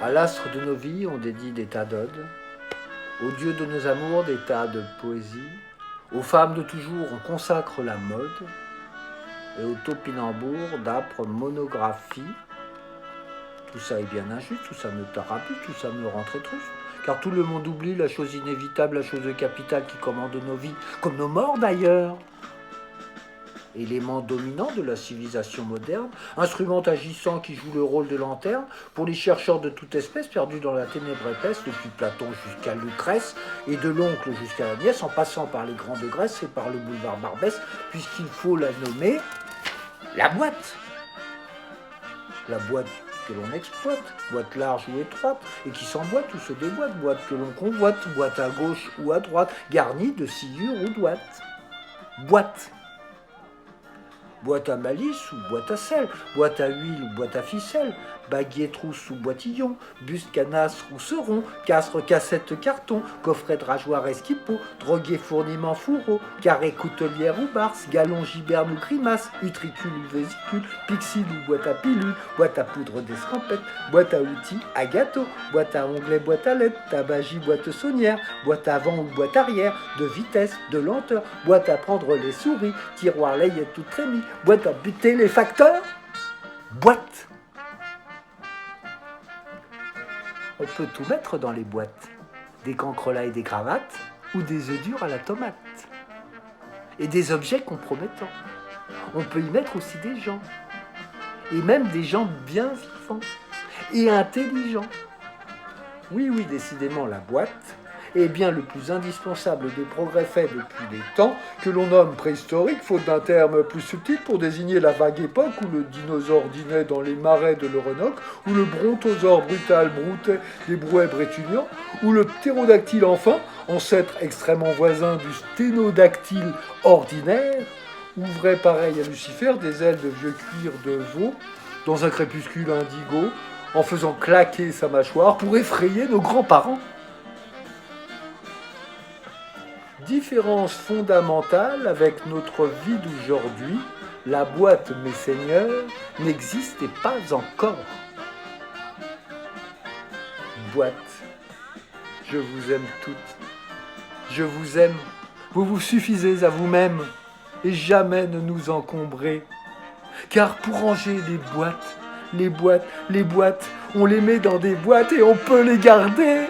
À l'astre de nos vies, on dédie des tas d'odes. Aux dieux de nos amours, des tas de poésie. Aux femmes de toujours, on consacre la mode. Et au topinambour, d'âpres monographies. Tout ça est bien injuste, tout ça me tarabue, tout ça me rend très triste. Car tout le monde oublie la chose inévitable, la chose capitale qui commande nos vies, comme nos morts d'ailleurs. Élément dominant de la civilisation moderne, instrument agissant qui joue le rôle de lanterne pour les chercheurs de toute espèce perdus dans la ténèbre épaisse depuis Platon jusqu'à Lucrèce et de l'oncle jusqu'à la nièce en passant par les Grands de Grèce et par le boulevard Barbès puisqu'il faut la nommer la boîte. La boîte que l'on exploite, boîte large ou étroite, et qui s'emboîte ou se déboîte, boîte que l'on convoite, boîte à gauche ou à droite, garnie de sciures ou d'ouates. Boîte. Boîte à malice ou boîte à sel, boîte à huile ou boîte à ficelle, baguette trousse ou boitillon, buste canastre ou seron, castre, cassette, carton, coffret de rageoir esquipot, droguet fourniment fourreau, carré coutelière ou barse, galon giberne ou grimace, utricule ou vésicule, pixile ou boîte à pilule, boîte à poudre d'escampette, boîte à outils à gâteau, boîte à onglets, boîte à lettres, tabagie, boîte saunière, boîte avant ou boîte arrière, de vitesse, de lenteur, boîte à prendre les souris, tiroir layette tout trémie, boîte à buter les facteurs, boîte. On peut tout mettre dans les boîtes, des cancrelats et des cravates, ou des œufs durs à la tomate, et des objets compromettants. On peut y mettre aussi des gens, et même des gens bien vivants, et intelligents. Oui, décidément, la boîte est bien le plus indispensable des progrès faits depuis des temps que l'on nomme préhistorique, faute d'un terme plus subtil pour désigner la vague époque où le dinosaure dînait dans les marais de l'Oronoque, où le brontosaure brutal broutait des brouets brétuniens, ou le ptérodactyle enfin, ancêtre extrêmement voisin du sténodactyle ordinaire, ouvrait pareil à Lucifer des ailes de vieux cuir de veau dans un crépuscule indigo, en faisant claquer sa mâchoire pour effrayer nos grands-parents. Différence fondamentale avec notre vie d'aujourd'hui, la boîte, mes seigneurs, n'existait pas encore. Boîte, je vous aime toutes, je vous aime, vous vous suffisez à vous-même, et jamais ne nous encombrez. Car pour ranger les boîtes, on les met dans des boîtes et on peut les garder.